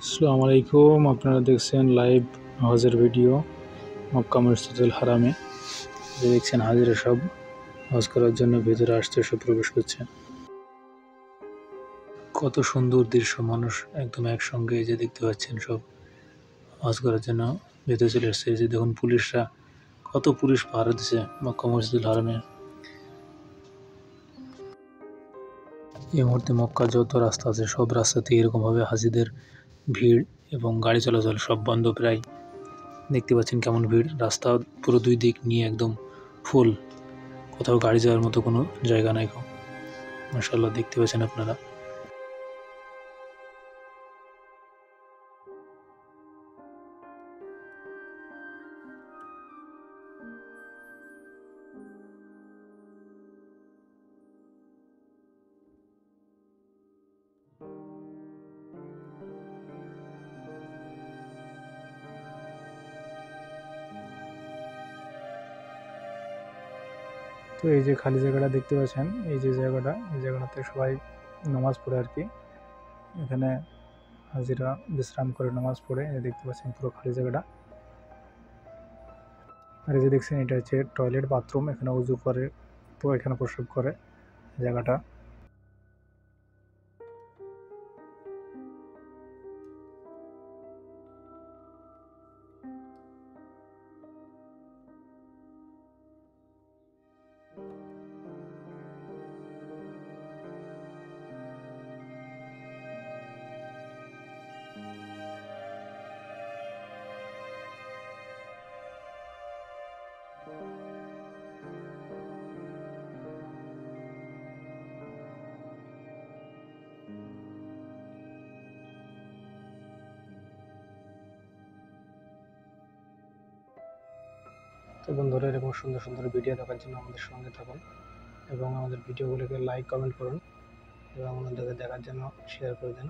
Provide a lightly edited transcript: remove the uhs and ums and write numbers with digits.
আসসালামু আলাইকুম। আপনারা দেখছেন লাইভ হজের ভিডিও মক্কা মসজিদুল হারামে। যে দেখছেন হাজিরা সব হজ করার জন্য ভেতরে আসছে, সব প্রবেশ করছে। কত সুন্দর দৃশ্য, মানুষ একদম একসঙ্গে যে দেখতে পাচ্ছেন সব হজ করার জন্য ভেতরে চলে আসছে। যে দেখুন পুলিশরা, কত পুলিশ পাহারা দিচ্ছে মক্কা মসজিদুল হারামে। এই মুহূর্তে মক্কা যত রাস্তা আছে সব রাস্তাতে এরকমভাবে হাজিদের ভিড় এবং গাড়ি চলাচল সব বন্ধ প্রায়। দেখতে পাচ্ছেন কেমন ভিড়, রাস্তা পুরো দুই দিক নিয়ে একদম ফুল, কোথাও গাড়ি যাওয়ার মতো কোনো জায়গা নাই। মাশাআল্লাহ, দেখতে পাচ্ছেন আপনারা। তো এই যে খালি জায়গাটা দেখতে পাচ্ছেন, এই যে জায়গাটা, এই জায়গাটাতে সবাই নামাজ পড়ে আর কি। এখানে হাজিরা বিশ্রাম করে নামাজ পড়ে। দেখতে পাচ্ছেন পুরো খালি জায়গাটা। আর এই যে দেখছেন, এটা হচ্ছে টয়লেট বাথরুম, এখানে উজু করে, তো এখানে প্রস্রাব করে জায়গাটা। তো বন্ধুরা, এরকম সুন্দর সুন্দর ভিডিও দেখার জন্য আমাদের সঙ্গে থাকুন এবং আমাদের ভিডিওগুলোকে লাইক কমেন্ট করুন এবং আমাদেরকে দেখার জন্য শেয়ার করে দেন।